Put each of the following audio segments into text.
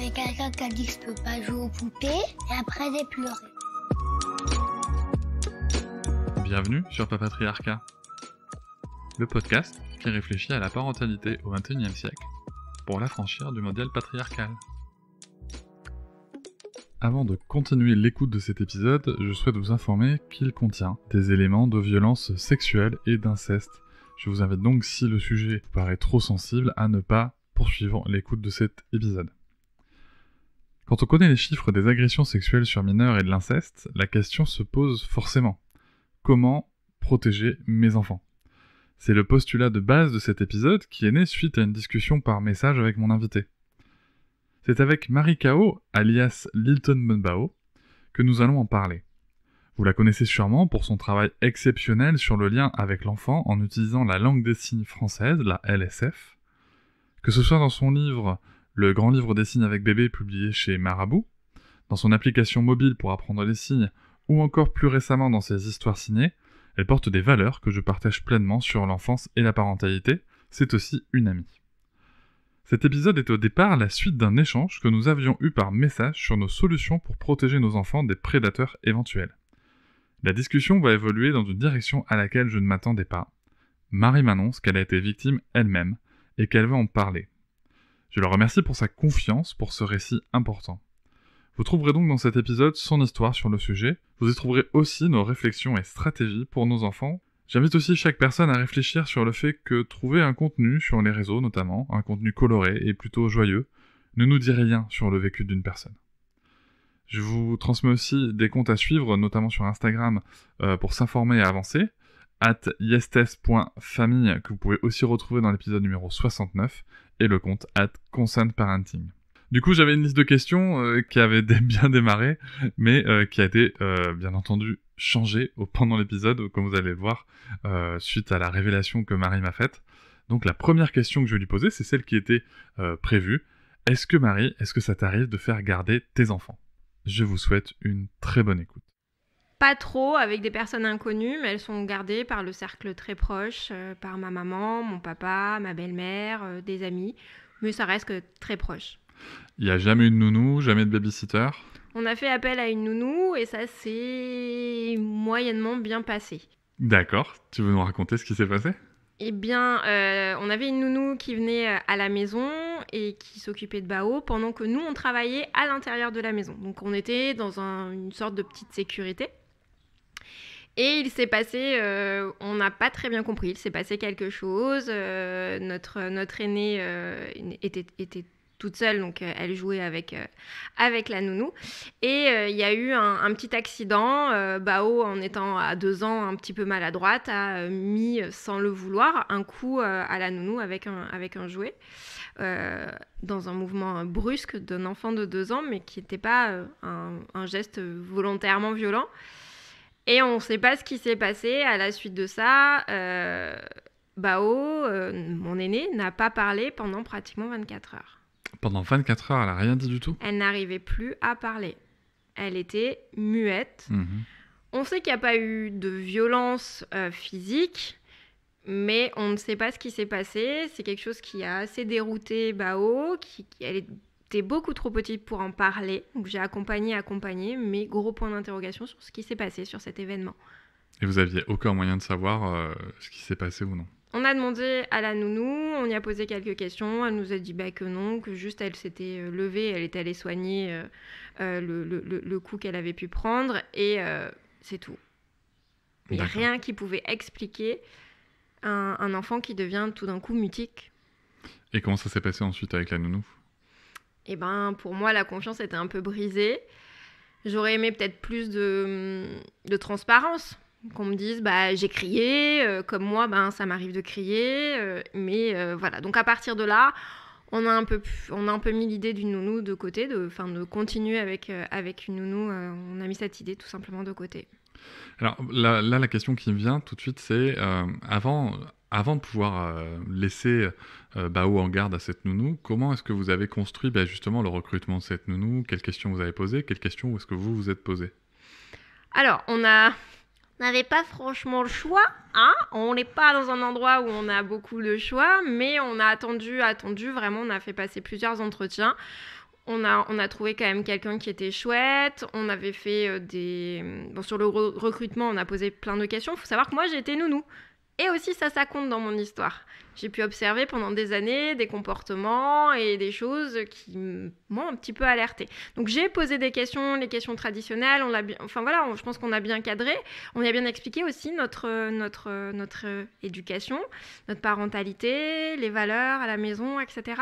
avait quelqu'un qui a dit que je peux pas jouer aux poupées, et après j'ai pleuré. Bienvenue sur Papatriarcat, le podcast qui réfléchit à la parentalité au XXIe siècle pour l'affranchir du modèle patriarcal. Avant de continuer l'écoute de cet épisode, je souhaite vous informer qu'il contient des éléments de violence sexuelle et d'inceste. Je vous invite donc, si le sujet vous paraît trop sensible, à ne pas poursuivre l'écoute de cet épisode. Quand on connaît les chiffres des agressions sexuelles sur mineurs et de l'inceste, la question se pose forcément. Comment protéger mes enfants ? C'est le postulat de base de cet épisode qui est né suite à une discussion par message avec mon invité. C'est avec Marie Cao, alias Lilton Bonbao, que nous allons en parler. Vous la connaissez sûrement pour son travail exceptionnel sur le lien avec l'enfant en utilisant la langue des signes française, la LSF. Que ce soit dans son livre « Le grand livre des signes avec bébé » publié chez Marabout, dans son application mobile pour apprendre les signes, ou encore plus récemment dans ses histoires signées, elle porte des valeurs que je partage pleinement sur l'enfance et la parentalité. C'est aussi une amie. Cet épisode est au départ la suite d'un échange que nous avions eu par message sur nos solutions pour protéger nos enfants des prédateurs éventuels. La discussion va évoluer dans une direction à laquelle je ne m'attendais pas. Marie m'annonce qu'elle a été victime elle-même et qu'elle va en parler. Je la remercie pour sa confiance pour ce récit important. Vous trouverez donc dans cet épisode son histoire sur le sujet. Vous y trouverez aussi nos réflexions et stratégies pour nos enfants. J'invite aussi chaque personne à réfléchir sur le fait que trouver un contenu sur les réseaux notamment, un contenu coloré et plutôt joyeux, ne nous dit rien sur le vécu d'une personne. Je vous transmets aussi des comptes à suivre, notamment sur Instagram, pour s'informer et avancer, @yestes.famille, que vous pouvez aussi retrouver dans l'épisode numéro 69, et le compte @concernparenting. Du coup, j'avais une liste de questions qui avait bien démarré, mais qui a été, bien entendu, changée pendant l'épisode, comme vous allez le voir, suite à la révélation que Marie m'a faite. Donc la première question que je vais lui poser, c'est celle qui était prévue. Est-ce que ça t'arrive de faire garder tes enfants ? Je vous souhaite une très bonne écoute. Pas trop avec des personnes inconnues, mais elles sont gardées par le cercle très proche, par ma maman, mon papa, ma belle-mère, des amis, mais ça reste que très proche. Il n'y a jamais eu de nounou, jamais de babysitter ? On a fait appel à une nounou et ça s'est moyennement bien passé. D'accord, tu veux nous raconter ce qui s'est passé ? Eh bien, on avait une nounou qui venait à la maison et qui s'occupait de Bao pendant que nous, on travaillait à l'intérieur de la maison. Donc, on était dans une sorte de petite sécurité. Et il s'est passé, on n'a pas très bien compris, il s'est passé quelque chose. Notre aînée était toute seule, donc elle jouait avec la nounou. Et il y a eu un petit accident. Bao, en étant à 2 ans, un petit peu maladroite, a mis, sans le vouloir, un coup à la nounou avec un jouet, dans un mouvement brusque d'un enfant de 2 ans, mais qui n'était pas un geste volontairement violent. Et on ne sait pas ce qui s'est passé. À la suite de ça, Bao, mon aînée, n'a pas parlé pendant pratiquement 24 heures. Pendant 24 heures, elle n'a rien dit du tout ? Elle n'arrivait plus à parler. Elle était muette. On sait qu'il n'y a pas eu de violence physique, mais on ne sait pas ce qui s'est passé. C'est quelque chose qui a assez dérouté Bao. Elle était beaucoup trop petite pour en parler. Donc j'ai accompagné, mais gros point d'interrogation sur ce qui s'est passé sur cet événement. Et vous aviez aucun moyen de savoir ce qui s'est passé ou non ? On a demandé à la nounou, on y a posé quelques questions, elle nous a dit que non, que juste elle s'était levée, elle était allée soigner le coup qu'elle avait pu prendre, et c'est tout. Il n'y a rien qui pouvait expliquer un enfant qui devient tout d'un coup mutique. Et comment ça s'est passé ensuite avec la nounou ? Eh ben, pour moi, la confiance était un peu brisée. J'aurais aimé peut-être plus de transparence. Qu'on me dise, j'ai crié, comme moi, ça m'arrive de crier, mais voilà. Donc à partir de là, on a un peu mis l'idée d'une nounou de côté, de continuer avec une nounou. On a mis cette idée tout simplement de côté. Alors là, la question qui me vient tout de suite, c'est avant de pouvoir laisser Bao en garde à cette nounou, comment est-ce que vous avez construit justement le recrutement de cette nounou ? Quelles questions vous avez posées ? Quelles questions est-ce que vous vous êtes posées ? Alors, on n'avait pas franchement le choix, on n'est pas dans un endroit où on a beaucoup de choix, mais on a attendu, vraiment, on a fait passer plusieurs entretiens. On a trouvé quand même quelqu'un qui était chouette. On avait fait sur le recrutement, on a posé plein de questions. Il faut savoir que moi, j'ai été nounou. Et aussi, ça compte dans mon histoire. J'ai pu observer pendant des années des comportements et des choses qui m'ont un petit peu alertée. Donc, j'ai posé des questions, les questions traditionnelles. Je pense qu'on a bien cadré. On a bien expliqué aussi notre éducation, notre parentalité, les valeurs à la maison, etc.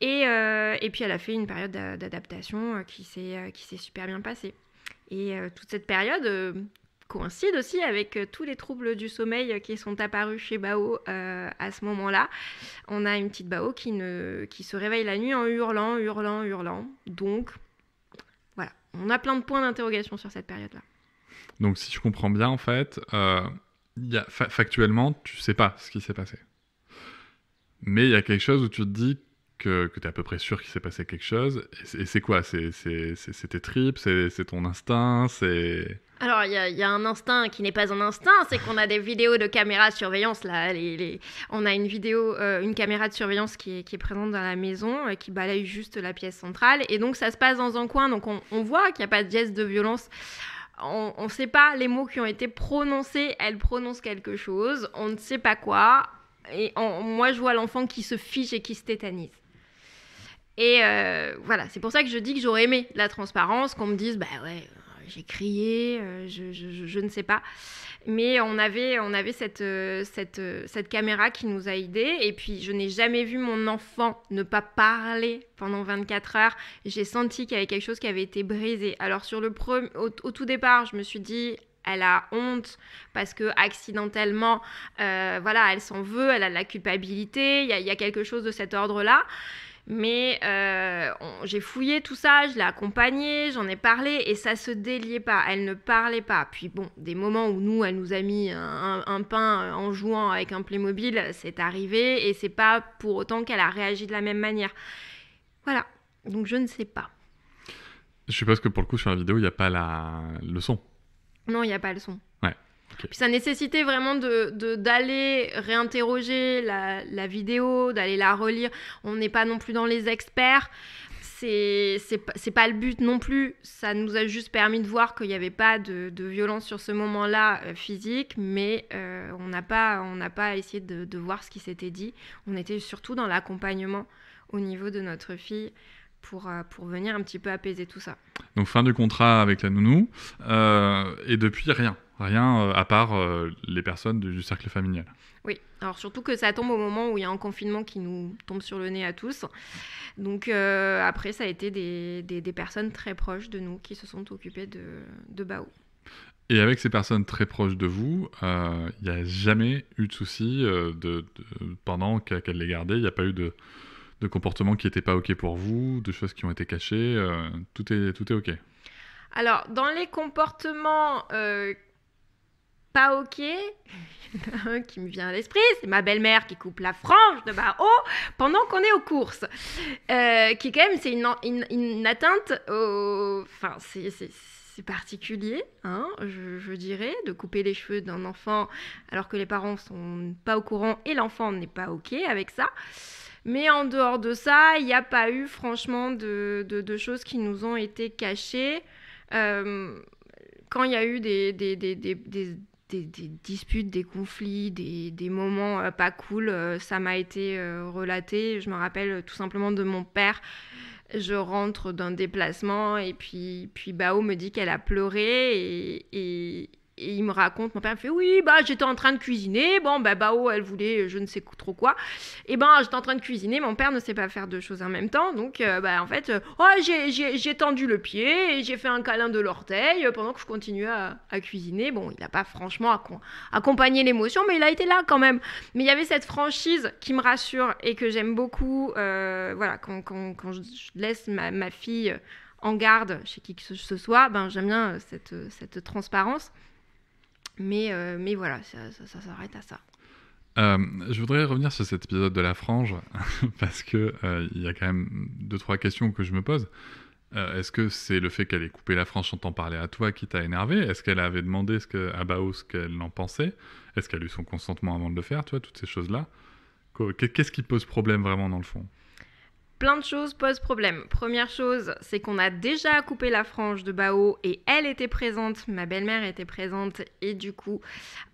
Et puis, elle a fait une période d'adaptation qui s'est super bien passée. Et toute cette période coïncide aussi avec tous les troubles du sommeil qui sont apparus chez Bao à ce moment-là. On a une petite Bao qui se réveille la nuit en hurlant. Donc, voilà, on a plein de points d'interrogation sur cette période-là. Donc, si je comprends bien, en fait, factuellement, tu sais pas ce qui s'est passé. Mais il y a quelque chose où tu te dis que tu es à peu près sûr qu'il s'est passé quelque chose. Et c'est quoi ? C'est tes tripes ? C'est ton instinct ? Alors, il y a un instinct qui n'est pas un instinct, c'est qu'on a des vidéos de caméras de surveillance. Là, on a une caméra de surveillance qui est présente dans la maison, qui balaye juste la pièce centrale. Et donc, ça se passe dans un coin. Donc, on voit qu'il n'y a pas de geste de violence. On ne sait pas les mots qui ont été prononcés. Elle prononce quelque chose. On ne sait pas quoi. Et moi, je vois l'enfant qui se fiche et qui se tétanise. Et voilà, c'est pour ça que je dis que j'aurais aimé la transparence, qu'on me dise, bah ouais, j'ai crié, je ne sais pas. Mais on avait cette caméra qui nous a aidés. Et puis, je n'ai jamais vu mon enfant ne pas parler pendant 24 heures. J'ai senti qu'il y avait quelque chose qui avait été brisé. Alors, au tout départ, je me suis dit, elle a honte parce que accidentellement, elle s'en veut, elle a de la culpabilité. Il y a quelque chose de cet ordre-là. Mais j'ai fouillé tout ça, je l'ai accompagnée, j'en ai parlé et ça se déliait pas, elle ne parlait pas. Puis bon, des moments où nous, elle nous a mis un pain en jouant avec un Playmobil, c'est arrivé et c'est pas pour autant qu'elle a réagi de la même manière. Voilà, donc je ne sais pas. Je suppose que pour le coup, sur la vidéo, il n'y a pas le son. Non, il n'y a pas le son. Ouais. Okay. Puis ça nécessitait vraiment d'aller réinterroger la vidéo, d'aller la relire. On n'est pas non plus dans les experts. C'est pas le but non plus. Ça nous a juste permis de voir qu'il n'y avait pas de violence sur ce moment-là physique, mais on n'a pas essayé de voir ce qui s'était dit. On était surtout dans l'accompagnement au niveau de notre fille pour venir un petit peu apaiser tout ça. Donc fin du contrat avec la nounou, et depuis rien à part les personnes du cercle familial. Oui, alors surtout que ça tombe au moment où il y a un confinement qui nous tombe sur le nez à tous. Donc après, ça a été des personnes très proches de nous qui se sont occupées de Bao. Et avec ces personnes très proches de vous, il n'y a jamais eu de soucis pendant qu'elle les gardait. Il n'y a pas eu de comportements qui n'étaient pas OK pour vous, de choses qui ont été cachées. Tout est OK. Alors, dans les comportements pas OK, il y en a un qui me vient à l'esprit, c'est ma belle-mère qui coupe la frange de Bao pendant qu'on est aux courses. Qui quand même, c'est une atteinte Enfin, c'est particulier, hein, je dirais, de couper les cheveux d'un enfant alors que les parents sont pas au courant et l'enfant n'est pas OK avec ça. Mais en dehors de ça, il n'y a pas eu franchement de choses qui nous ont été cachées. Quand il y a eu des disputes, des conflits, des moments pas cool, ça m'a été relaté. Je me rappelle tout simplement de mon père. Je rentre d'un déplacement et puis Bao me dit qu'elle a pleuré et il me raconte, mon père me fait oui, j'étais en train de cuisiner, Bao elle voulait je ne sais trop quoi, et j'étais en train de cuisiner, mon père ne sait pas faire deux choses en même temps, donc en fait j'ai tendu le pied et j'ai fait un câlin de l'orteil pendant que je continuais à cuisiner. Bon, il n'a pas franchement accompagné l'émotion, mais il a été là quand même. Mais il y avait cette franchise qui me rassure et que j'aime beaucoup. Quand je laisse ma fille en garde chez qui que ce soit, j'aime bien cette transparence. Mais voilà, ça s'arrête à ça. Je voudrais revenir sur cet épisode de la frange parce que y a quand même 2-3 questions que je me pose. Est-ce que c'est le fait qu'elle ait coupé la frange sans t'en parler à toi qui t'a énervé ? Est-ce qu'elle avait demandé à Bao ce qu'elle en pensait ? Est-ce qu'elle a eu son consentement avant de le faire ? Tu vois, toutes ces choses-là. Qu'est-ce qui pose problème vraiment dans le fond ? plein de choses posent problème. Première chose, c'est qu'on a déjà coupé la frange de Bao et elle était présente, ma belle-mère était présente et du coup,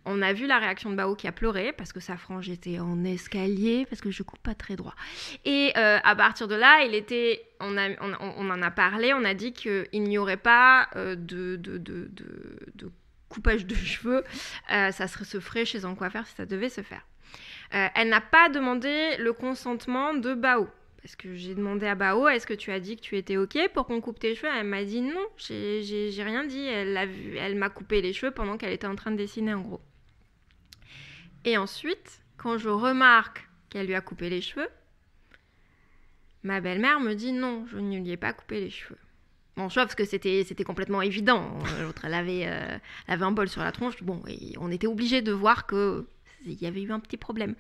on a vu la réaction de Bao qui a pleuré parce que sa frange était en escalier, parce que je coupe pas très droit. Et à partir de là, on en a parlé, on a dit qu'il n'y aurait pas de coupage de cheveux, ça se ferait chez un coiffeur si ça devait se faire. Elle n'a pas demandé le consentement de Bao. Parce que j'ai demandé à Bao, est-ce que tu as dit que tu étais OK pour qu'on coupe tes cheveux ? Elle m'a dit non, j'ai rien dit. Elle m'a coupé les cheveux pendant qu'elle était en train de dessiner en gros. Et ensuite, quand je remarque qu'elle lui a coupé les cheveux, ma belle-mère me dit non, je ne lui ai pas coupé les cheveux. Bon, sauf que c'était complètement évident. L'autre, elle avait un bol sur la tronche. Bon, et on était obligés de voir qu'il y avait eu un petit problème.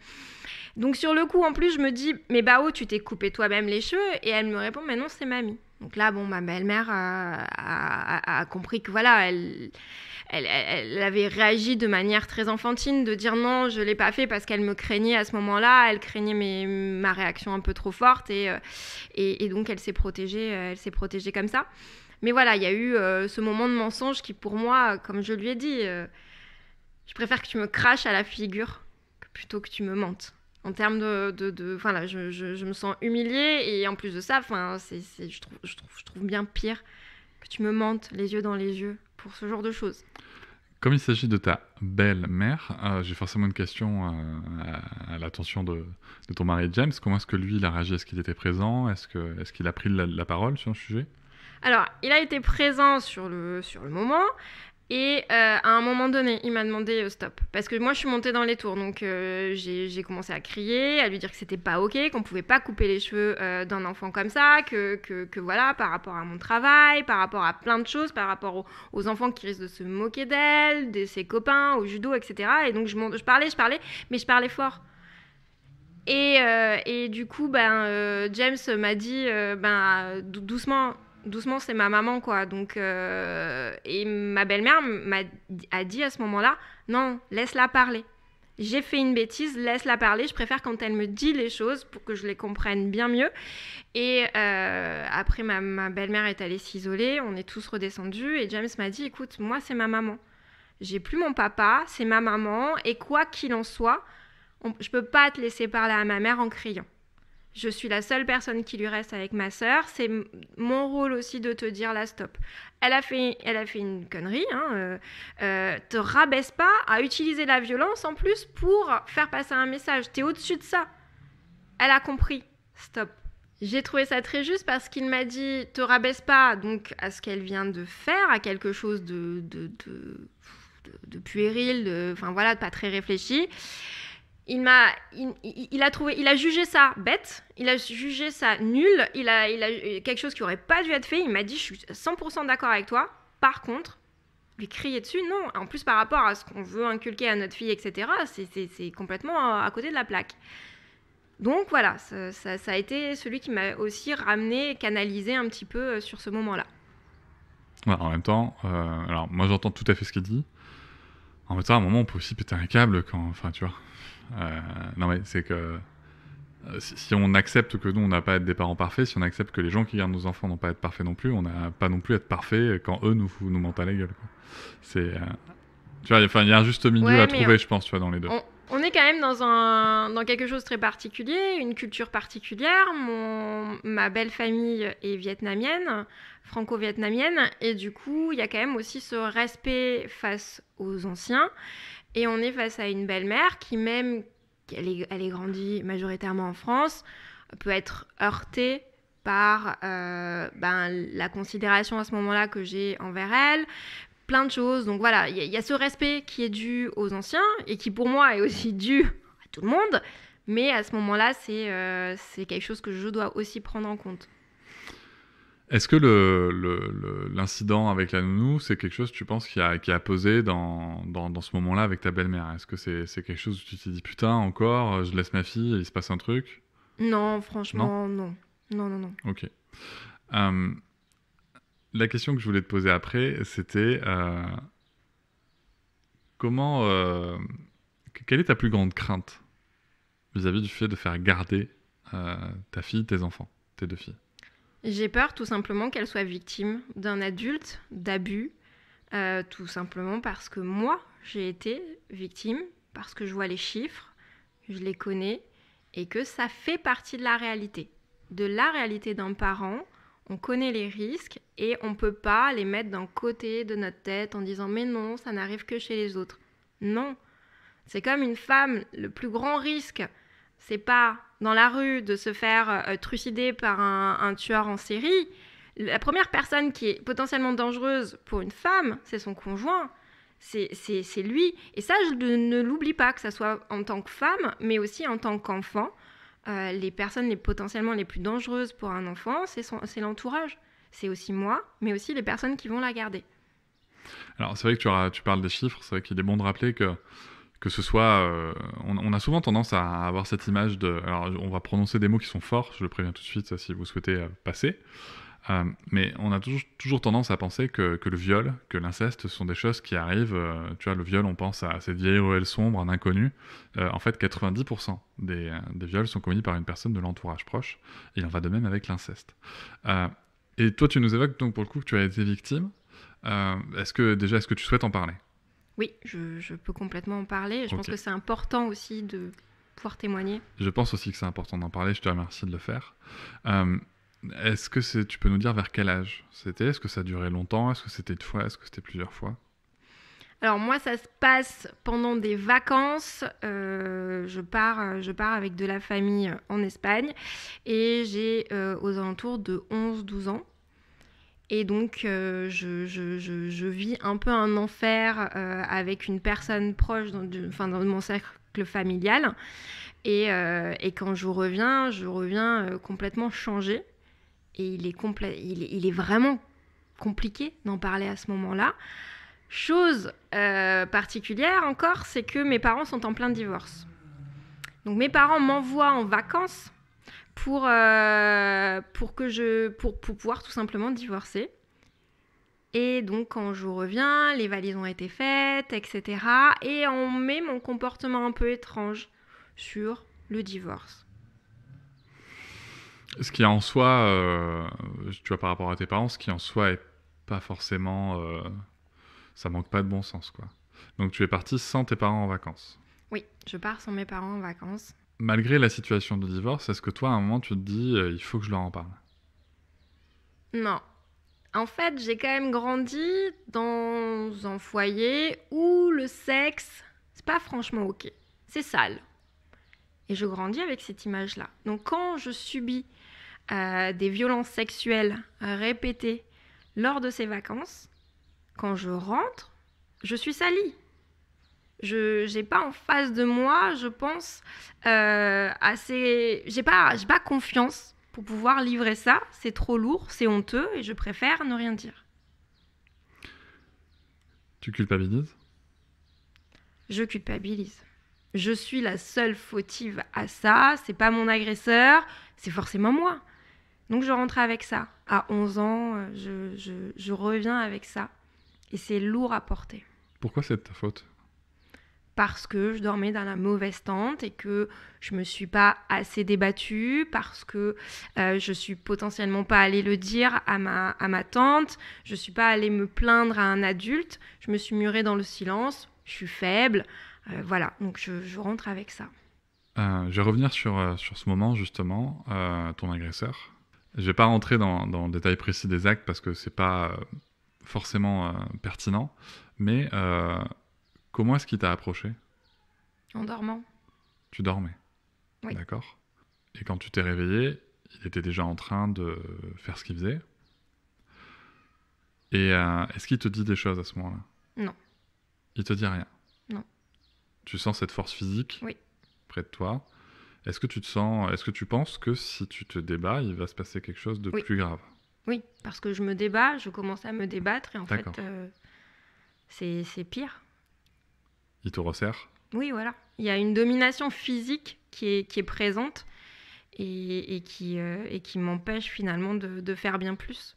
Donc sur le coup, en plus, je me dis, mais Bao, tu t'es coupé toi-même les cheveux ? Et elle me répond, mais non, c'est mamie. Donc là, bon, ma belle-mère a compris que voilà, elle avait réagi de manière très enfantine, de dire non, je ne l'ai pas fait parce qu'elle me craignait à ce moment-là, elle craignait ma réaction un peu trop forte et donc elle s'est protégée comme ça. Mais voilà, il y a eu ce moment de mensonge qui pour moi, comme je lui ai dit, je préfère que tu me craches à la figure plutôt que tu me mentes. En termes voilà, je me sens humiliée et en plus de ça, je trouve bien pire que tu me mentes les yeux dans les yeux pour ce genre de choses. Comme il s'agit de ta belle-mère, j'ai forcément une question à l'attention de ton mari James. Comment est-ce que lui, il a réagi ? Est-ce qu'il était présent ? Est-ce qu'il a pris la parole sur le sujet ? Alors, il a été présent sur le moment. Et à un moment donné, il m'a demandé stop. Parce que moi, je suis montée dans les tours. Donc, j'ai commencé à crier, à lui dire que c'était pas OK, qu'on pouvait pas couper les cheveux d'un enfant comme ça, que voilà, par rapport à mon travail, par rapport à plein de choses, par rapport aux enfants qui risquent de se moquer d'elle, de ses copains, au judo, etc. Et donc, je parlais, mais je parlais fort. Et du coup, James m'a dit, doucement, c'est ma maman, quoi. Donc, et ma belle-mère a dit à ce moment-là, non, laisse-la parler. J'ai fait une bêtise, laisse-la parler. Je préfère quand elle me dit les choses pour que je les comprenne bien mieux. Et après, ma belle-mère est allée s'isoler. On est tous redescendus. Et James m'a dit, écoute, moi, c'est ma maman. J'ai plus mon papa, c'est ma maman. Et quoi qu'il en soit, je peux pas te laisser parler à ma mère en criant. Je suis la seule personne qui lui reste avec ma sœur. C'est mon rôle aussi de te dire là, stop. Elle a fait une connerie. Te rabaisse pas à utiliser la violence en plus pour faire passer un message. T'es au-dessus de ça. Elle a compris. Stop. J'ai trouvé ça très juste parce qu'il m'a dit te rabaisse pas donc à ce qu'elle vient de faire, à quelque chose de puéril, de pas très réfléchi. Il a jugé ça bête, il a jugé ça nul, il a quelque chose qui aurait pas dû être fait. Il m'a dit, je suis 100% d'accord avec toi. Par contre, lui crier dessus, non. En plus, par rapport à ce qu'on veut inculquer à notre fille, etc., c'est complètement à côté de la plaque. Donc voilà, ça a été celui qui m'a aussi ramené, canalisé un petit peu sur ce moment-là. Ouais, en même temps, alors moi j'entends tout à fait ce qu'il dit. En même temps, à un moment, on peut aussi péter un câble quand, tu vois. Non mais c'est que si on accepte que nous on n'a pas à être des parents parfaits, si on accepte que les gens qui gardent nos enfants n'ont pas à être parfaits non plus, on n'a pas non plus à être parfaits quand eux nous mentent à la gueule, quoi. C'est tu vois, il y a un juste milieu à trouver, je pense, tu vois, dans les deux. On est quand même dans quelque chose de très particulier, une culture particulière. Ma belle famille est vietnamienne, franco-vietnamienne, et du coup il y a quand même aussi ce respect face aux anciens. Et on est face à une belle-mère qui, même elle est grandie majoritairement en France, peut être heurtée par la considération à ce moment-là que j'ai envers elle, plein de choses. Donc voilà, il y a ce respect qui est dû aux anciens et qui pour moi est aussi dû à tout le monde. Mais à ce moment-là, c'est quelque chose que je dois aussi prendre en compte. Est-ce que l'incident avec la nounou, c'est quelque chose, tu penses, qui a posé dans ce moment-là avec ta belle-mère ? Est-ce que c'est quelque chose où tu t'es dit, putain, encore, je laisse ma fille, il se passe un truc ? Non, franchement, non. Non. Ok. La question que je voulais te poser après, c'était quelle est ta plus grande crainte vis-à-vis du fait de faire garder ta fille, tes enfants ? tes 2 filles? J'ai peur tout simplement qu'elles soient victimes d'un adulte, d'abus, tout simplement parce que moi, j'ai été victime, parce que je vois les chiffres, je les connais, et que ça fait partie de la réalité. De la réalité d'un parent, on connaît les risques et on ne peut pas les mettre d'un côté de notre tête en disant « mais non, ça n'arrive que chez les autres ». Non, c'est comme une femme, le plus grand risque, c'est pas dans la rue de se faire trucider par un tueur en série. La première personne qui est potentiellement dangereuse pour une femme, c'est son conjoint. C'est lui. Et ça, je ne l'oublie pas, que ce soit en tant que femme, mais aussi en tant qu'enfant. Les personnes potentiellement les plus dangereuses pour un enfant, c'est l'entourage. C'est aussi moi, mais aussi les personnes qui vont la garder. Alors, c'est vrai que tu parles des chiffres, c'est vrai qu'il est bon de rappeler que ce soit... on a souvent tendance à avoir cette image de... Alors, on va prononcer des mots qui sont forts, je le préviens tout de suite si vous souhaitez passer. Mais on a toujours tendance à penser que le viol, que l'inceste sont des choses qui arrivent. Tu vois, le viol, on pense à cette vieille ruelle sombre, un inconnu. En fait, 90% des viols sont commis par une personne de l'entourage proche. Et il en va de même avec l'inceste. Et toi, tu nous évoques donc pour le coup que tu as été victime. Est-ce que tu souhaites en parler? Oui, je peux complètement en parler. Je pense que c'est important aussi de pouvoir témoigner. Je pense aussi que c'est important d'en parler. Je te remercie de le faire. Est-ce que tu peux nous dire vers quel âge c'était? Est-ce que ça a duré longtemps? Est-ce que c'était une fois? Est-ce que c'était plusieurs fois? Alors moi, ça se passe pendant des vacances. Je pars avec de la famille en Espagne et j'ai aux alentours de 11-12 ans. Et donc, je vis un peu un enfer avec une personne proche dans mon cercle familial. Et quand je reviens complètement changée. Et il est vraiment compliqué d'en parler à ce moment-là. Chose particulière encore, c'est que mes parents sont en plein divorce. Donc mes parents m'envoient en vacances pour pouvoir tout simplement divorcer. Et donc quand je reviens, les valises ont été faites, etc. Et on met mon comportement un peu étrange sur le divorce. Ce qui en soi, tu vois, par rapport à tes parents, ce qui en soi est pas forcément... ça manque pas de bon sens, quoi. Donc tu es partie sans tes parents en vacances. Oui, je pars sans mes parents en vacances. Malgré la situation de divorce, est-ce que toi, à un moment, tu te dis il faut que je leur en parle? Non. En fait, j'ai quand même grandi dans un foyer où le sexe, c'est pas franchement ok. C'est sale. Et je grandis avec cette image-là. Donc quand je subis des violences sexuelles répétées lors de ces vacances, quand je rentre, je suis salie. Je n'ai pas en face de moi, je pense, j'ai pas confiance pour pouvoir livrer ça. C'est trop lourd, c'est honteux et je préfère ne rien dire. Tu culpabilises? Je culpabilise. Je suis la seule fautive à ça, c'est pas mon agresseur, c'est forcément moi. Donc je rentre avec ça. À 11 ans, je reviens avec ça. Et c'est lourd à porter. Pourquoi c'est de ta faute? Parce que je dormais dans la mauvaise tente et que je me suis pas assez débattue, parce que je suis potentiellement pas allée le dire à ma tante, je suis pas allée me plaindre à un adulte, je me suis murée dans le silence, je suis faible, voilà, donc je rentre avec ça. Je vais revenir sur ce moment, justement, ton agresseur. Je vais pas rentrer dans le détail précis des actes parce que c'est pas forcément pertinent, mais comment est-ce qu'il t'a approché? En dormant. Tu dormais? Oui. D'accord. Et quand tu t'es réveillé, il était déjà en train de faire ce qu'il faisait. Et est-ce qu'il te dit des choses à ce moment-là? Non. Il te dit rien? Non. Tu sens cette force physique? Oui. Près de toi? Est-ce que tu penses que si tu te débats, il va se passer quelque chose de plus grave? Oui, parce que je commence à me débattre et en D'accord. fait, c'est pire. Il te resserre? Oui, voilà. Il y a une domination physique qui est présente et qui m'empêche finalement de faire bien plus.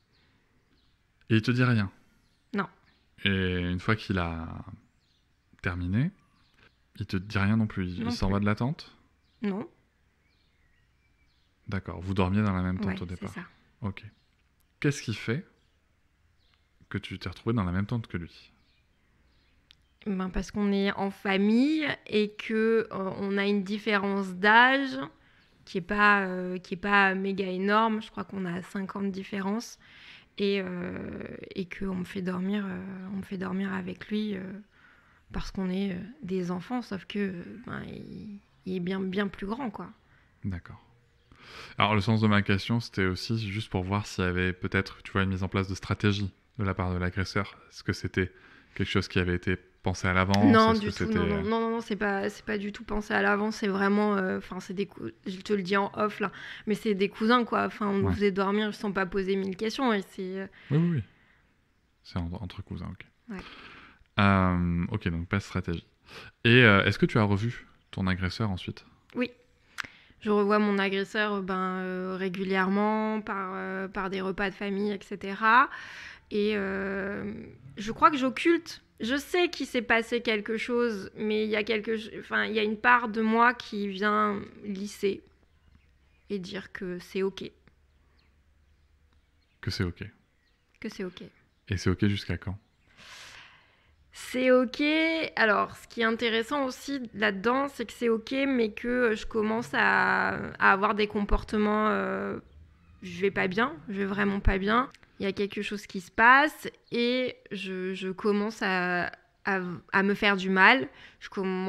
Et il te dit rien? Non. Et une fois qu'il a terminé, il te dit rien non plus? Il s'en va de la tente? Non. D'accord, vous dormiez dans la même tente Ouais, au départ. c'est ça. Ok. Qu'est-ce qui fait que tu t'es retrouvé dans la même tente que lui? Ben, parce qu'on est en famille et que on a une différence d'âge qui est pas méga énorme. Je crois qu'on a 5 ans de différence et qu'on me fait dormir avec lui parce qu'on est des enfants, sauf que il est bien plus grand, quoi. D'accord. Alors, le sens de ma question, c'était aussi juste pour voir s'il y avait peut-être, tu vois, une mise en place de stratégie de la part de l'agresseur. Est-ce que c'était quelque chose qui avait été pensé à l'avance? Non, Est-ce que du tout. c'était... Non, c'est pas du tout pensé à l'avance. C'est vraiment, enfin, je te le dis en off là, mais c'est des cousins, quoi. Enfin, on nous Ouais. faisait dormir sans pas poser 1000 questions et c'est, Oui. C'est entre cousins, ok. ouais. Ok, donc pas de stratégie. Et est-ce que tu as revu ton agresseur ensuite? Oui. Je revois mon agresseur régulièrement par des repas de famille, etc. Et je crois que j'occulte. Je sais qu'il s'est passé quelque chose, mais il y a une part de moi qui vient lisser et dire que c'est ok. Que c'est ok. Que c'est ok. Et c'est ok jusqu'à quand? C'est ok. Alors, ce qui est intéressant aussi là-dedans, c'est que c'est ok, mais que je commence à avoir des comportements. Je vais pas bien, je vais vraiment pas bien. Il y a quelque chose qui se passe et je commence à me faire du mal.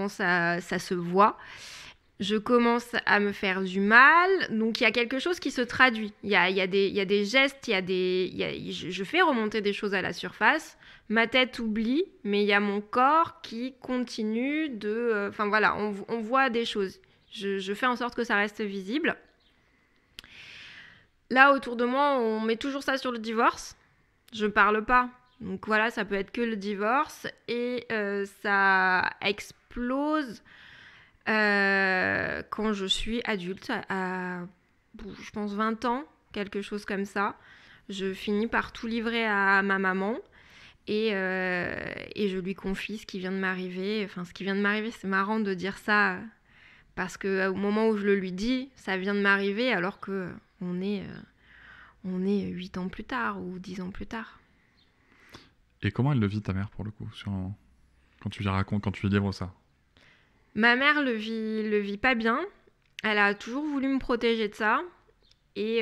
Ça se voit. Je commence à me faire du mal, donc il y a quelque chose qui se traduit. Il y a des gestes, je fais remonter des choses à la surface. Ma tête oublie, mais il y a mon corps qui continue de... Enfin voilà, on voit des choses. Je fais en sorte que ça reste visible. Là, autour de moi, on met toujours ça sur le divorce. Je parle pas. Donc voilà, ça peut être que le divorce. Et ça explose quand je suis adulte, je pense 20 ans, quelque chose comme ça. Je finis par tout livrer à ma maman. Et je lui confie ce qui vient de m'arriver. Enfin, ce qui vient de m'arriver, c'est marrant de dire ça, parce qu'au moment où je le lui dis, ça vient de m'arriver, alors que on est 8 ans plus tard ou 10 ans plus tard. Et comment elle le vit, ta mère, pour le coup, quand tu lui racontes, quand tu lui livres ça? Ma mère le vit pas bien. Elle a toujours voulu me protéger de ça. Et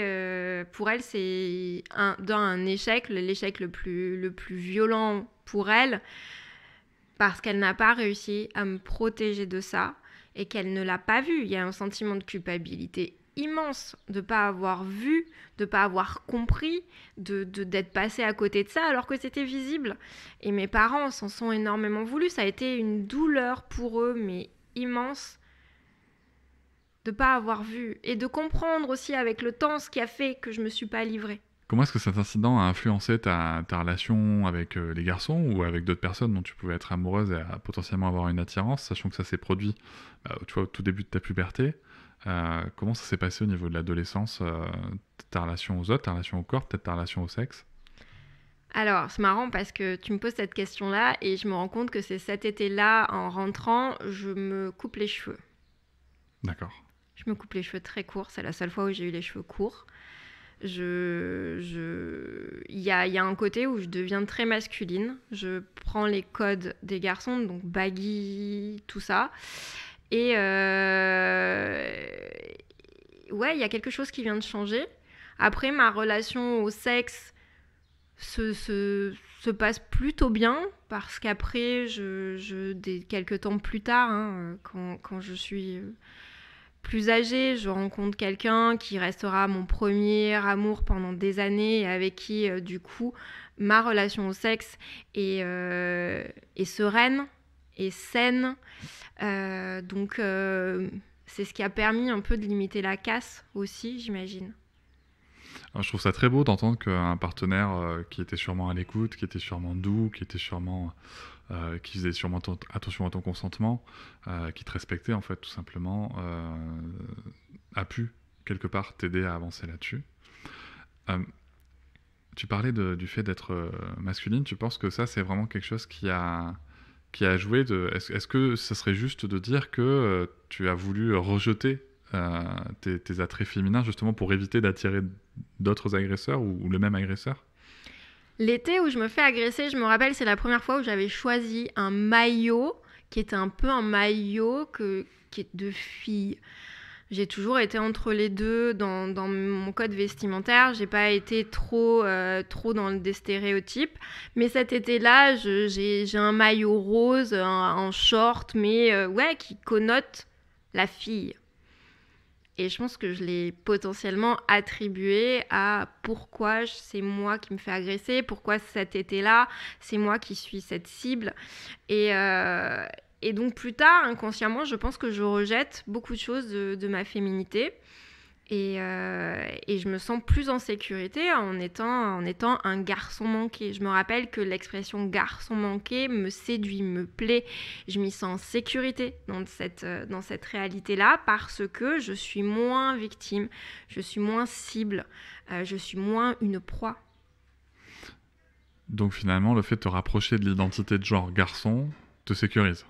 pour elle, c'est un échec, l'échec le plus violent pour elle, parce qu'elle n'a pas réussi à me protéger de ça et qu'elle ne l'a pas vu. Il y a un sentiment de culpabilité immense de ne pas avoir vu, de ne pas avoir compris, d'être passé à côté de ça alors que c'était visible. Et mes parents s'en sont énormément voulus. Ça a été une douleur pour eux, mais immense, de pas avoir vu et de comprendre aussi avec le temps ce qui a fait que je me suis pas livrée. Comment est-ce que cet incident a influencé ta relation avec les garçons ou avec d'autres personnes dont tu pouvais être amoureuse et potentiellement avoir une attirance, sachant que ça s'est produit tu vois, au tout début de ta puberté? Comment ça s'est passé au niveau de l'adolescence, ta relation aux autres, ta relation au corps, peut-être ta relation au sexe? Alors, c'est marrant parce que tu me poses cette question-là et je me rends compte que c'est cet été-là, en rentrant, je me coupe les cheveux. D'accord. Je me coupe les cheveux très courts, c'est la seule fois où j'ai eu les cheveux courts. Il y a un côté où je deviens très masculine. Je prends les codes des garçons, donc baggy, tout ça. Et ouais, il y a quelque chose qui vient de changer. Après, ma relation au sexe se passe plutôt bien, parce qu'après, quelques temps plus tard, quand je suis plus âgée, je rencontre quelqu'un qui restera mon premier amour pendant des années et avec qui, du coup, ma relation au sexe est sereine et saine. Donc, c'est ce qui a permis un peu de limiter la casse aussi, j'imagine. Alors, je trouve ça très beau d'entendre qu'un partenaire qui était sûrement à l'écoute, qui était sûrement doux, qui faisait sûrement attention à ton consentement, qui te respectait en fait tout simplement, a pu quelque part t'aider à avancer là-dessus. Tu parlais du fait d'être masculine, tu penses que ça c'est vraiment quelque chose qui a joué est-ce que ça serait juste de dire que tu as voulu rejeter tes attraits féminins justement pour éviter d'attirer d'autres agresseurs ou le même agresseur? L'été où je me fais agresser, je me rappelle, c'est la première fois où j'avais choisi un maillot qui était un peu un maillot qui est de fille. J'ai toujours été entre les deux dans mon code vestimentaire. J'ai pas été trop dans des stéréotypes. Mais cet été-là, j'ai un maillot rose, un short, mais qui connote la fille. Et je pense que je l'ai potentiellement attribué à pourquoi c'est moi qui me fais agresser, pourquoi cet été-là, c'est moi qui suis cette cible. Et donc plus tard, inconsciemment, je pense que je rejette beaucoup de choses de ma féminité. Et je me sens plus en sécurité en étant un garçon manqué. Je me rappelle que l'expression garçon manqué me séduit, me plaît. Je m'y sens en sécurité dans cette réalité-là parce que je suis moins victime, je suis moins cible, je suis moins une proie. Donc finalement, le fait de te rapprocher de l'identité de genre garçon te sécurise.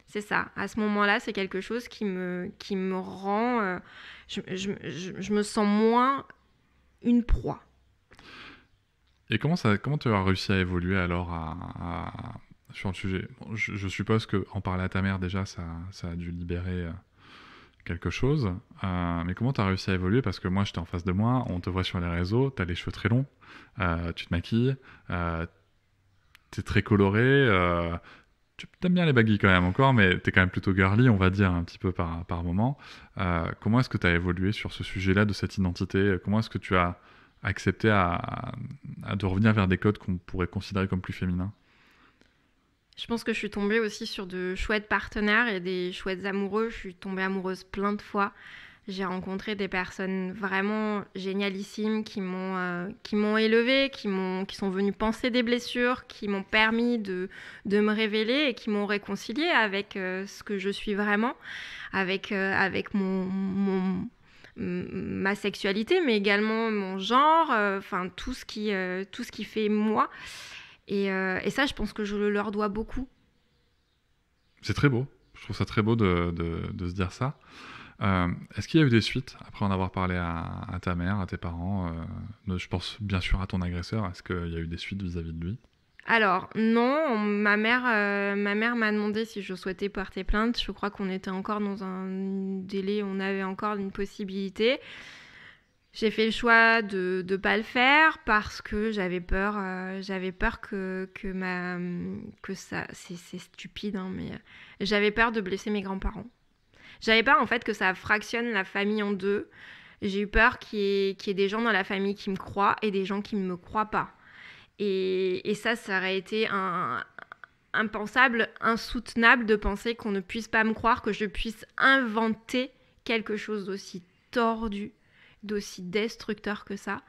C'est ça. À ce moment-là, c'est quelque chose qui me rend... je me sens moins une proie. Et comment tu as réussi à évoluer alors sur le sujet? Je suppose qu'en parler à ta mère, déjà, ça a dû libérer quelque chose. Mais comment tu as réussi à évoluer? Parce que moi, j'étais en face de moi, on te voit sur les réseaux, tu as les cheveux très longs, tu te maquilles, tu es très coloré... Tu aimes bien les baggy quand même encore, mais t'es quand même plutôt girly, on va dire, un petit peu par moment. Comment est-ce que tu as évolué sur ce sujet-là de cette identité? Comment est-ce que tu as accepté de revenir vers des codes qu'on pourrait considérer comme plus féminins? Je pense que je suis tombée aussi sur de chouettes partenaires et des chouettes amoureux. Je suis tombée amoureuse plein de fois. J'ai rencontré des personnes vraiment génialissimes qui m'ont élevée, qui sont venues penser des blessures, qui m'ont permis de me révéler et qui m'ont réconciliée avec ce que je suis vraiment, avec ma sexualité, mais également mon genre, tout ce qui fait moi. Et ça, je pense que je leur dois beaucoup. C'est très beau. Je trouve ça très beau de se dire ça. Est-ce qu'il y a eu des suites après en avoir parlé à ta mère, à tes parents? Je pense bien sûr à ton agresseur. Est-ce qu'il y a eu des suites vis-à-vis de lui? Alors non, ma mère m'a demandé si je souhaitais porter plainte. Je crois qu'on était encore dans un délai, on avait encore une possibilité. J'ai fait le choix de ne pas le faire parce que j'avais peur que ça... C'est stupide, hein, mais j'avais peur de blesser mes grands-parents. J'avais peur en fait que ça fractionne la famille en deux. J'ai eu peur qu'il y ait des gens dans la famille qui me croient et des gens qui ne me croient pas. Et ça aurait été impensable, insoutenable de penser qu'on ne puisse pas me croire, que je puisse inventer quelque chose d'aussi tordu, d'aussi destructeur que ça.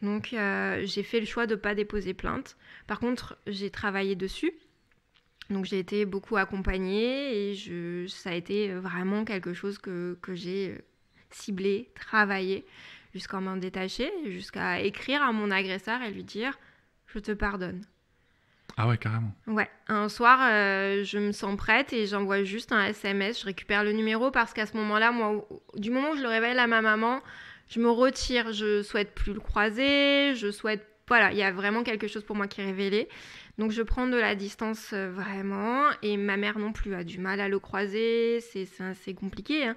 Donc j'ai fait le choix de ne pas déposer plainte. Par contre, j'ai travaillé dessus. Donc j'ai été beaucoup accompagnée et ça a été vraiment quelque chose que j'ai ciblé, travaillé jusqu'à m'en détacher, jusqu'à écrire à mon agresseur et lui dire « je te pardonne ». Ah ouais, carrément. Ouais, un soir, je me sens prête et j'envoie juste un SMS, je récupère le numéro parce qu'à ce moment-là, moi, du moment où je le révèle à ma maman, je me retire, je souhaite plus le croiser, voilà, il y a vraiment quelque chose pour moi qui est révélé. Donc je prends de la distance vraiment, et ma mère non plus a du mal à le croiser, c'est assez compliqué. Hein.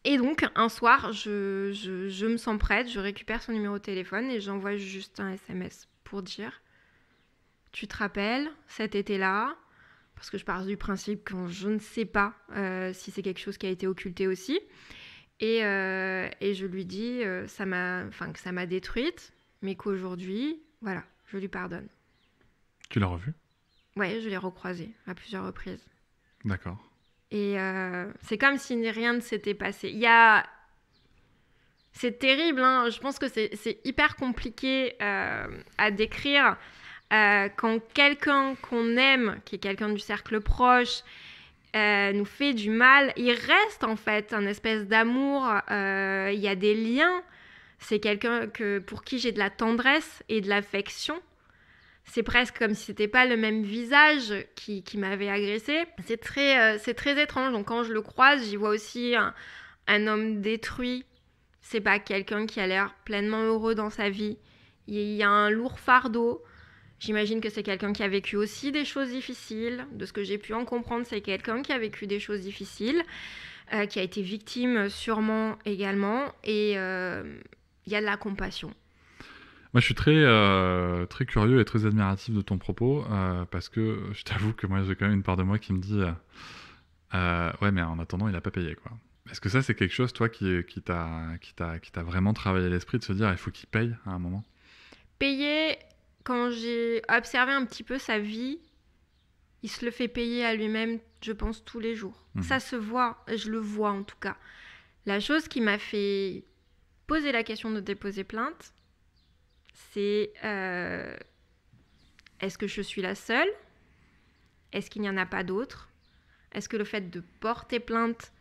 Et donc un soir, je me sens prête, je récupère son numéro de téléphone et j'envoie juste un SMS pour dire « Tu te rappelles, cet été-là ?» Parce que je pars du principe que je ne sais pas si c'est quelque chose qui a été occulté aussi. Et je lui dis que ça m'a détruite, mais qu'aujourd'hui, voilà, je lui pardonne. Tu l'as revu? Ouais, je l'ai recroisé à plusieurs reprises. D'accord. Et c'est comme si rien ne s'était passé. C'est terrible, hein. Je pense que c'est hyper compliqué à décrire. Quand quelqu'un qu'on aime, qui est quelqu'un du cercle proche, nous fait du mal, il reste en fait un espèce d'amour, il y a des liens. C'est quelqu'un pour qui j'ai de la tendresse et de l'affection. c'est presque comme si c'était pas le même visage qui m'avait agressé. C'est très étrange. Donc quand je le croise, j'y vois aussi un homme détruit. C'est pas quelqu'un qui a l'air pleinement heureux dans sa vie. Il y a un lourd fardeau. J'imagine que c'est quelqu'un qui a vécu aussi des choses difficiles. De ce que j'ai pu en comprendre, c'est quelqu'un qui a vécu des choses difficiles, qui a été victime sûrement également. Et il y a de la compassion. Moi, je suis très curieux et très admiratif de ton propos, parce que je t'avoue que moi, j'ai quand même une part de moi qui me dit ouais, mais en attendant, il a pas payé, quoi. Est-ce que ça, c'est quelque chose, toi, qui t'a vraiment travaillé l'esprit de se dire il faut qu'il paye à un moment? Payer, quand j'ai observé un petit peu sa vie, il se le fait payer à lui-même, je pense, tous les jours. Ça se voit, je le vois en tout cas. La chose qui m'a fait poser la question de déposer plainte, c'est est-ce que je suis la seule? Est-ce qu'il n'y en a pas d'autres? Est-ce que le fait de porter plainte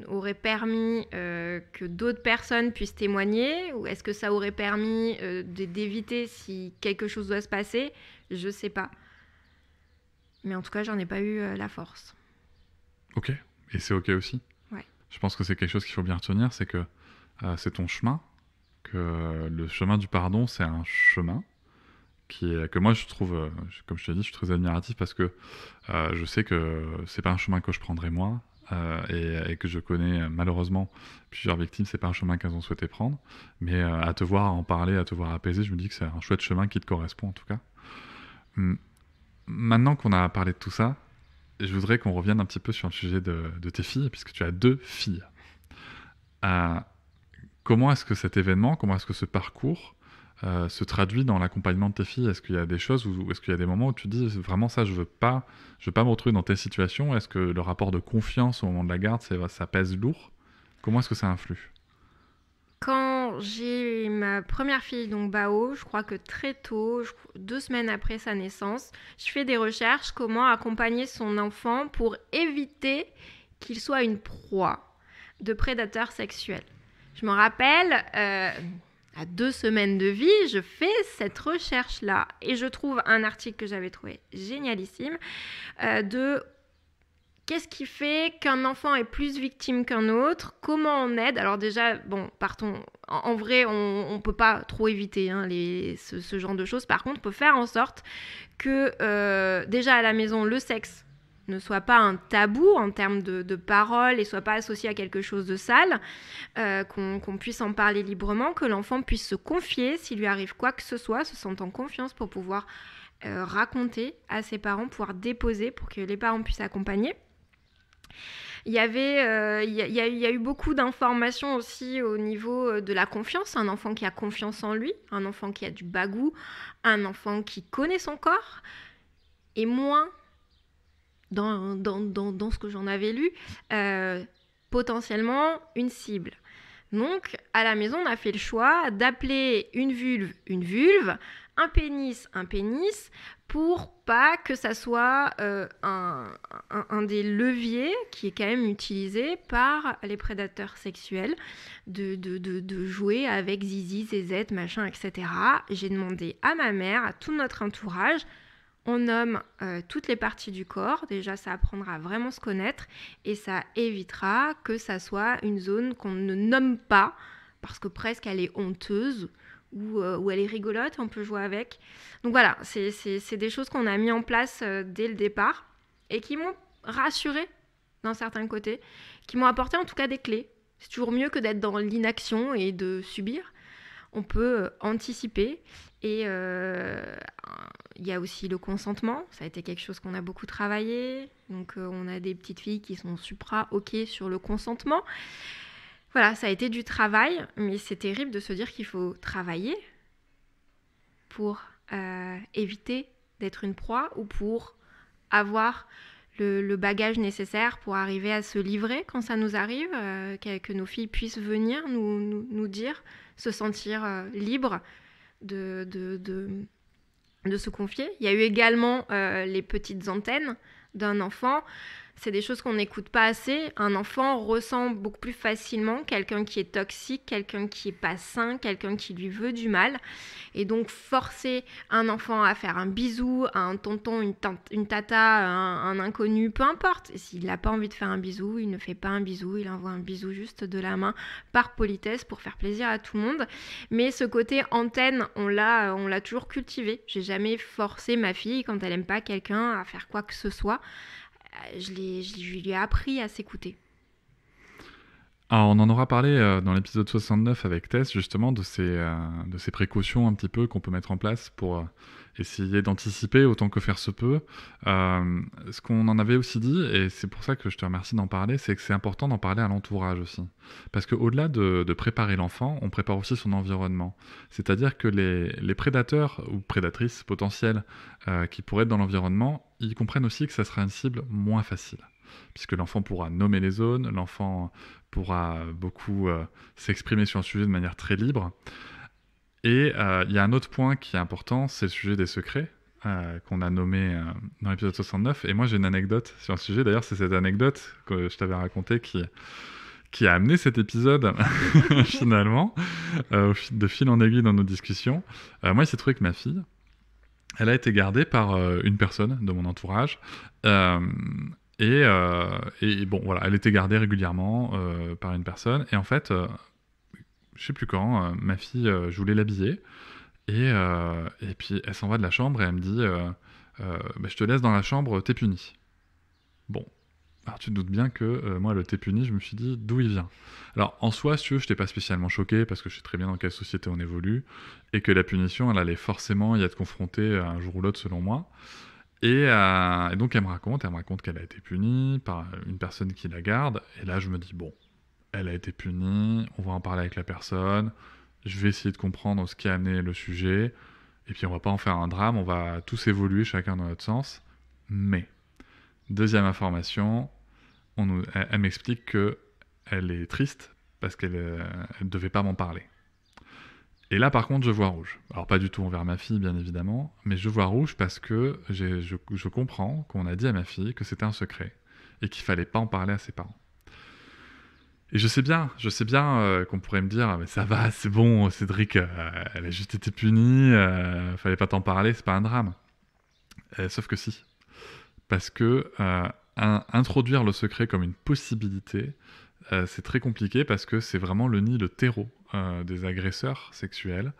aurait permis que d'autres personnes puissent témoigner? Ou est-ce que ça aurait permis d'éviter si quelque chose doit se passer? Je sais pas. Mais en tout cas, j'en ai pas eu la force. Ok, et c'est ok aussi. Ouais. Je pense que c'est quelque chose qu'il faut bien retenir, c'est que c'est ton chemin, que le chemin du pardon, c'est un chemin que moi je trouve, comme je te l'ai dit, je suis très admiratif parce que je sais que c'est pas un chemin que je prendrai moi, et que je connais malheureusement plusieurs victimes, c'est pas un chemin qu'elles ont souhaité prendre, mais à te voir en parler, à te voir apaiser, je me dis que c'est un chouette chemin qui te correspond en tout cas. Maintenant qu'on a parlé de tout ça, je voudrais qu'on revienne un petit peu sur le sujet de tes filles, puisque tu as 2 filles. Comment est-ce que cet événement, comment est-ce que ce parcours se traduit dans l'accompagnement de tes filles? Est-ce qu'il y a des choses ou est-ce qu'il y a des moments où tu te dis vraiment ça, je veux pas me retrouver dans telle situation? Est-ce que le rapport de confiance au moment de la garde, ça pèse lourd? Comment est-ce que ça influe? Quand j'ai ma première fille, donc Bao, je crois que très tôt, 2 semaines après sa naissance, je fais des recherches comment accompagner son enfant pour éviter qu'il soit une proie de prédateurs sexuels. Je me rappelle, à 2 semaines de vie, je fais cette recherche-là et je trouve un article que j'avais trouvé génialissime de qu'est-ce qui fait qu'un enfant est plus victime qu'un autre, comment on aide. Alors déjà, bon, partons, en vrai, on ne peut pas trop éviter ce genre de choses. Par contre, on peut faire en sorte que déjà à la maison, le sexe ne soit pas un tabou en termes de parole et soit pas associé à quelque chose de sale, qu'on puisse en parler librement, que l'enfant puisse se confier s'il lui arrive quoi que ce soit, se sentir en confiance pour pouvoir raconter à ses parents, pouvoir déposer pour que les parents puissent accompagner. Il y a eu beaucoup d'informations aussi au niveau de la confiance. Un enfant qui a confiance en lui, un enfant qui a du bagou, un enfant qui connaît son corps, et moins dans ce que j'en avais lu, potentiellement une cible. Donc, à la maison, on a fait le choix d'appeler une vulve, un pénis, pour pas que ça soit un des leviers qui est quand même utilisé par les prédateurs sexuels de jouer avec zizi, zézette, machin, etc. J'ai demandé à ma mère, à tout notre entourage, on nomme toutes les parties du corps. Déjà, ça apprendra à vraiment se connaître et ça évitera que ça soit une zone qu'on ne nomme pas parce que presque elle est honteuse ou elle est rigolote, on peut jouer avec. Donc voilà, c'est des choses qu'on a mis en place dès le départ et qui m'ont rassurée d'un certain côté, qui m'ont apporté en tout cas des clés. C'est toujours mieux que d'être dans l'inaction et de subir. On peut anticiper et il y a aussi le consentement. Ça a été quelque chose qu'on a beaucoup travaillé. Donc on a des petites filles qui sont OK sur le consentement. Voilà, ça a été du travail, mais c'est terrible de se dire qu'il faut travailler pour éviter d'être une proie ou pour avoir le bagage nécessaire pour arriver à se livrer quand ça nous arrive, que nos filles puissent venir nous dire, se sentir libres de se confier. Il y a eu également les petites antennes d'un enfant. c'est des choses qu'on n'écoute pas assez. Un enfant ressent beaucoup plus facilement quelqu'un qui est toxique, quelqu'un qui est pas sain, quelqu'un qui lui veut du mal. Et donc forcer un enfant à faire un bisou à un tonton, une tata, un inconnu, peu importe. S'il n'a pas envie de faire un bisou, il ne fait pas un bisou, il envoie un bisou juste de la main par politesse pour faire plaisir à tout le monde. Mais ce côté antenne, on l'a toujours cultivé. J'ai jamais forcé ma fille, quand elle aime pas quelqu'un, à faire quoi que ce soit. Je lui ai appris à s'écouter. Alors, on en aura parlé dans l'épisode 69 avec Tess, justement, de ces précautions un petit peu qu'on peut mettre en place pour essayer d'anticiper autant que faire se peut. Ce qu'on en avait aussi dit, et c'est pour ça que je te remercie d'en parler, c'est que c'est important d'en parler à l'entourage aussi. Parce qu'au-delà de préparer l'enfant, on prépare aussi son environnement. C'est-à-dire que les prédateurs ou prédatrices potentielles qui pourraient être dans l'environnement, ils comprennent aussi que ça sera une cible moins facile. Puisque l'enfant pourra nommer les zones, l'enfant pourra beaucoup s'exprimer sur un sujet de manière très libre. Et il y a un autre point qui est important, c'est le sujet des secrets, qu'on a nommé dans l'épisode 69. Et moi, j'ai une anecdote sur le sujet. D'ailleurs, c'est cette anecdote que je t'avais racontée qui a amené cet épisode, finalement, de fil en aiguille dans nos discussions. Moi, il s'est trouvé que ma fille, elle a été gardée par une personne de mon entourage. Et bon, voilà, elle était gardée régulièrement par une personne. Et en fait, je sais plus quand, ma fille, je voulais l'habiller. Et puis, elle s'en va de la chambre et elle me dit je te laisse dans la chambre, t'es puni. Bon. Alors, tu te doutes bien que moi, le t'es puni, je me suis dit d'où il vient. Alors, en soi, si tu veux, je n'étais pas spécialement choqué parce que je sais très bien dans quelle société on évolue et que la punition, elle allait forcément y être confrontée un jour ou l'autre, selon moi. Et donc elle me raconte qu'elle a été punie par une personne qui la garde. Et là, je me dis, bon, elle a été punie, on va en parler avec la personne, je vais essayer de comprendre ce qui a amené le sujet, et puis on va pas en faire un drame, on va tous évoluer chacun dans notre sens. Mais, deuxième information, elle m'explique qu'elle est triste parce qu'elle ne devait pas m'en parler. Et là, par contre, je vois rouge. Alors, pas du tout envers ma fille, bien évidemment, mais je vois rouge parce que je comprends qu'on a dit à ma fille que c'était un secret et qu'il fallait pas en parler à ses parents. Et je sais bien qu'on pourrait me dire « Mais ça va, c'est bon, Cédric, elle a juste été punie, fallait pas t'en parler, c'est pas un drame. » Sauf que si. Parce que introduire le secret comme une possibilité, c'est très compliqué parce que c'est vraiment le nid, le terreau des agresseurs sexuels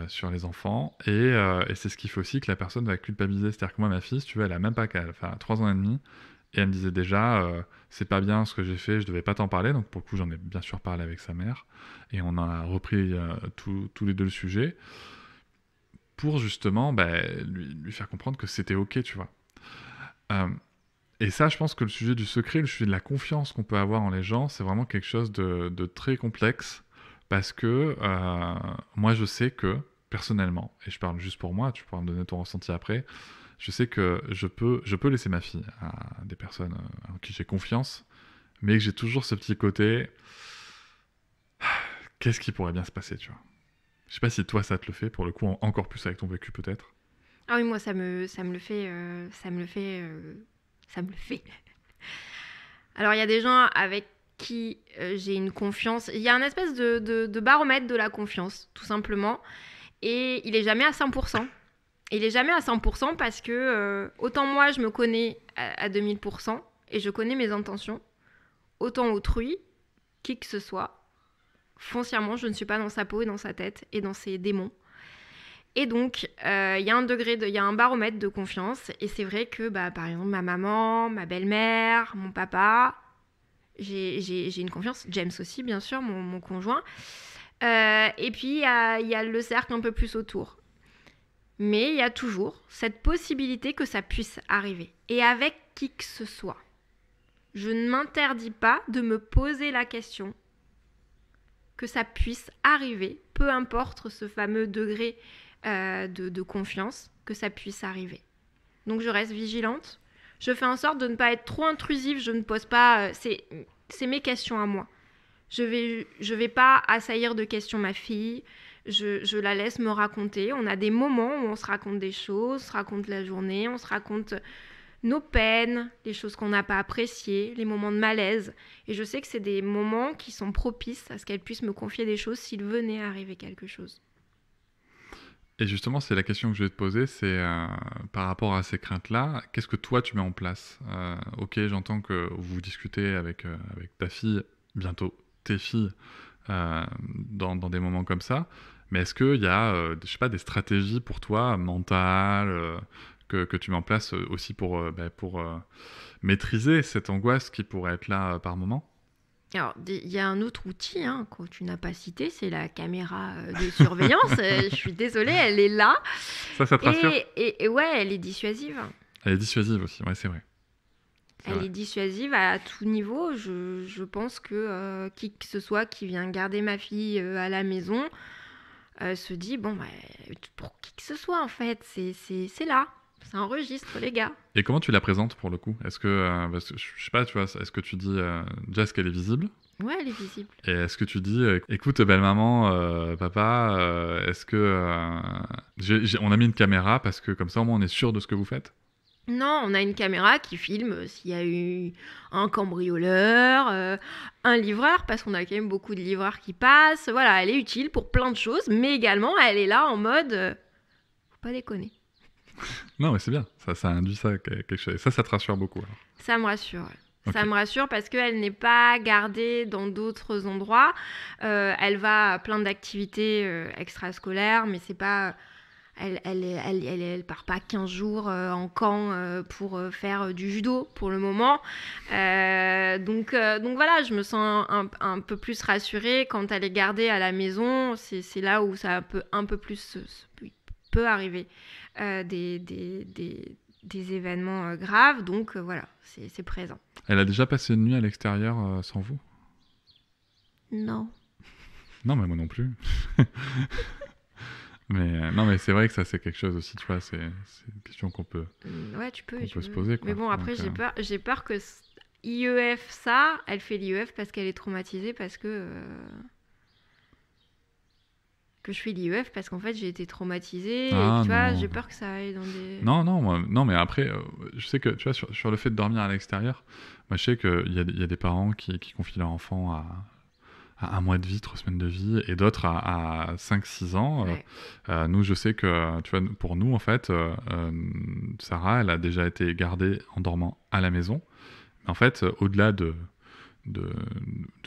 sur les enfants. Et c'est ce qui fait aussi que la personne va culpabiliser. C'est-à-dire que moi, ma fille, si tu veux, elle a même pas 3 ans et demi. Et elle me disait déjà, c'est pas bien ce que j'ai fait, je devais pas t'en parler. Donc pour le coup, j'en ai bien sûr parlé avec sa mère. Et on a repris tous les deux le sujet pour justement lui faire comprendre que c'était ok, tu vois. Et ça, je pense que le sujet du secret, le sujet de la confiance qu'on peut avoir en les gens, c'est vraiment quelque chose de très complexe. Parce que moi, je sais que, personnellement, et je parle juste pour moi, tu pourras me donner ton ressenti après, je sais que je peux laisser ma fille à des personnes en qui j'ai confiance, mais que j'ai toujours ce petit côté, qu'est-ce qui pourrait bien se passer, tu vois. Je sais pas si toi, ça te le fait, pour le coup, encore plus avec ton vécu, peut-être. Ah oui, moi, ça me le fait. Alors, il y a des gens avec qui j'ai une confiance. Il y a un espèce de baromètre de la confiance, tout simplement. Et il est jamais à 100%. Il est jamais à 100% parce que autant moi, je me connais à 2000% et je connais mes intentions, autant autrui, qui que ce soit, foncièrement, je ne suis pas dans sa peau et dans sa tête et dans ses démons. Et donc, il y a un baromètre de confiance. Et c'est vrai que, par exemple, ma maman, ma belle-mère, mon papa, j'ai une confiance. James aussi, bien sûr, mon conjoint. Et puis, il y a le cercle un peu plus autour. Mais il y a toujours cette possibilité que ça puisse arriver. Et avec qui que ce soit. Je ne m'interdis pas de me poser la question que ça puisse arriver, peu importe ce fameux degré de confiance, que ça puisse arriver. Donc je reste vigilante. Je fais en sorte de ne pas être trop intrusive. Je ne pose pas... c'est mes questions à moi. Je vais pas assaillir de questions ma fille. Je la laisse me raconter. On a des moments où on se raconte des choses, on se raconte la journée, on se raconte nos peines, les choses qu'on n'a pas appréciées, les moments de malaise. Et je sais que c'est des moments qui sont propices à ce qu'elle puisse me confier des choses s'il venait à arriver quelque chose. Et justement, c'est la question que je vais te poser, c'est par rapport à ces craintes-là, qu'est-ce que toi tu mets en place? Ok, j'entends que vous discutez avec ta fille, bientôt tes filles, dans des moments comme ça, mais est-ce qu'il y a, je sais pas, des stratégies pour toi, mentales, que tu mets en place aussi pour maîtriser cette angoisse qui pourrait être là par moment? Alors, il y a un autre outil que tu n'as pas cité, c'est la caméra de surveillance. Je suis désolée, elle est là. Ça te rassure? Et ouais, elle est dissuasive. Elle est dissuasive aussi, ouais, c'est vrai. Elle est dissuasive à tout niveau. Je pense que qui que ce soit qui vient garder ma fille à la maison se dit, bon, pour qui que ce soit, en fait, c'est là. Ça enregistre, les gars. Et comment tu la présentes pour le coup? Est-ce que, parce que, je sais pas, tu vois, est-ce que tu dis déjà est-ce qu'elle est visible? Ouais, elle est visible. Et est-ce que tu dis écoute, belle maman, papa, est-ce que on a mis une caméra parce que comme ça au moins on est sûr de ce que vous faites? Non, on a une caméra qui filme s'il y a eu un cambrioleur, un livreur, parce qu'on a quand même beaucoup de livreurs qui passent. Voilà, elle est utile pour plein de choses, mais également elle est là en mode faut pas déconner. Non, mais c'est bien. Ça induit ça quelque chose. Ça te rassure beaucoup. Alors. Ça me rassure. Ouais. Okay. Ça me rassure parce qu'elle n'est pas gardée dans d'autres endroits. Elle va à plein d'activités extrascolaires, mais c'est pas. Elle part pas 15 jours en camp pour faire du judo pour le moment. Donc voilà, je me sens un peu plus rassurée quand elle est gardée à la maison. C'est là où ça peut un peu plus peut arriver des événements graves. Donc voilà, c'est présent. Elle a déjà passé une nuit à l'extérieur sans vous? Non. Non, mais moi non plus. Mais non, mais c'est vrai que ça c'est quelque chose aussi, tu vois, c'est une question qu'on peut se poser, quoi. Mais bon, après donc, j'ai peur que IEF ça, elle fait l'IEF parce qu'elle est traumatisée parce que je fais l'IEF parce qu'en fait j'ai été traumatisée et tu vois, j'ai peur que ça aille dans des... Non, mais après je sais que tu vois sur le fait de dormir à l'extérieur, moi je sais qu'il y a des parents qui confient leur enfant à 1 mois de vie, 3 semaines de vie, et d'autres à 5-6 ans. Ouais. Nous, je sais que, tu vois, pour nous, en fait, Sarah, elle a déjà été gardée en dormant à la maison. Mais en fait, au-delà de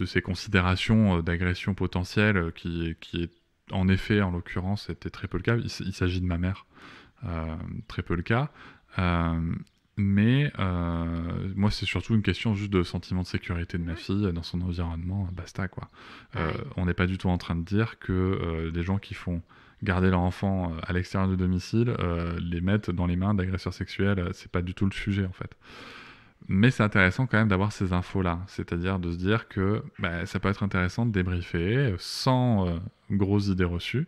ces considérations d'agression potentielle, qui est, en effet, en l'occurrence, c'était très peu le cas. Il s'agit de ma mère, très peu le cas. Mais moi, c'est surtout une question juste de sentiment de sécurité de ma fille dans son environnement, basta quoi. On n'est pas du tout en train de dire que les gens qui font garder leur enfant à l'extérieur du domicile les mettent dans les mains d'agresseurs sexuels, c'est pas du tout le sujet en fait. Mais c'est intéressant quand même d'avoir ces infos-là, c'est-à-dire de se dire que ça peut être intéressant de débriefer sans grosses idées reçues.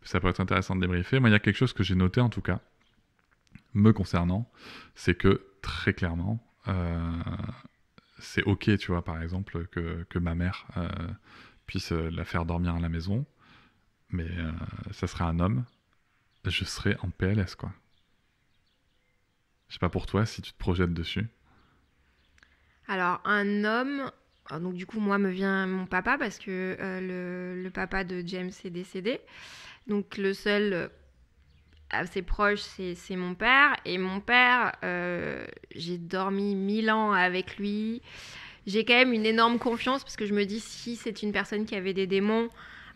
Ça peut être intéressant de débriefer. Moi, il y a quelque chose que j'ai noté en tout cas, me concernant, c'est que très clairement, c'est ok, tu vois, par exemple, que ma mère puisse la faire dormir à la maison, mais ça serait un homme, je serais en PLS, quoi. Je sais pas pour toi si tu te projettes dessus. Alors, un homme, donc du coup, moi me vient mon papa parce que le papa de James est décédé, donc le seul... assez proche, c'est mon père. Et mon père, j'ai dormi 1000 ans avec lui. J'ai quand même une énorme confiance parce que je me dis, si c'est une personne qui avait des démons,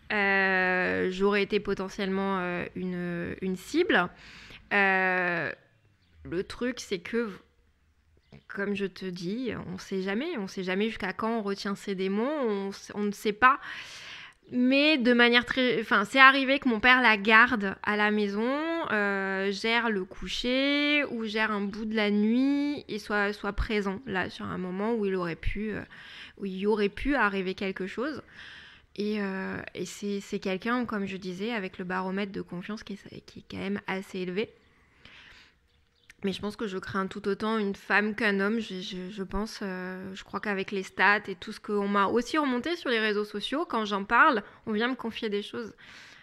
j'aurais été potentiellement une cible. Le truc, c'est que, comme je te dis, on sait jamais jusqu'à quand on retient ses démons, on ne sait pas. Mais de manière très... Enfin, c'est arrivé que mon père la garde à la maison, gère le coucher ou gère un bout de la nuit et soit présent là sur un moment où il y aurait pu arriver quelque chose. Et c'est quelqu'un, comme je disais, avec le baromètre de confiance qui est quand même assez élevé. Mais je pense que je crains tout autant une femme qu'un homme, je pense. Je crois qu'avec les stats et tout ce qu'on m'a aussi remonté sur les réseaux sociaux, quand j'en parle, on vient me confier des choses.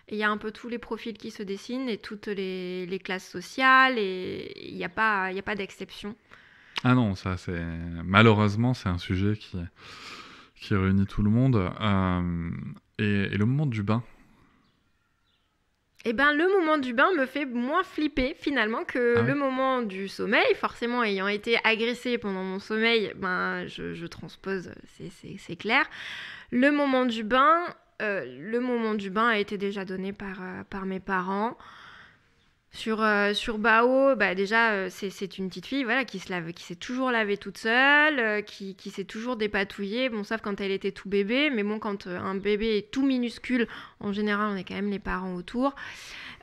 Et il y a un peu tous les profils qui se dessinent et toutes les classes sociales, et il n'y a pas d'exception. Ah non, ça malheureusement c'est un sujet qui réunit tout le monde. Et le moment du bain. Eh ben, le moment du bain me fait moins flipper finalement que le moment du sommeil. Forcément, ayant été agressée pendant mon sommeil, ben, je transpose, c'est clair. Le moment du bain a été déjà donné par mes parents. Sur Bao, bah déjà, c'est une petite fille voilà, qui s'est toujours lavée toute seule, qui s'est toujours dépatouillée. Bon, sauf quand elle était tout bébé, mais bon, quand un bébé est tout minuscule, en général, on est quand même les parents autour.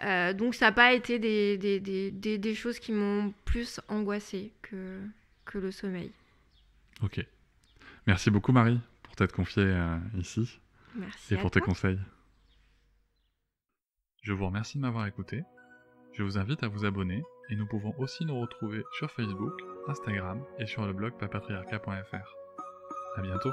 Donc, ça n'a pas été des choses qui m'ont plus angoissée que le sommeil. Ok. Merci beaucoup, Marie, pour t'être confiée ici. Merci et pour tes toi. conseils. Je vous remercie de m'avoir écouté. Je vous invite à vous abonner et nous pouvons aussi nous retrouver sur Facebook, Instagram et sur le blog papatriarcat.fr. À bientôt.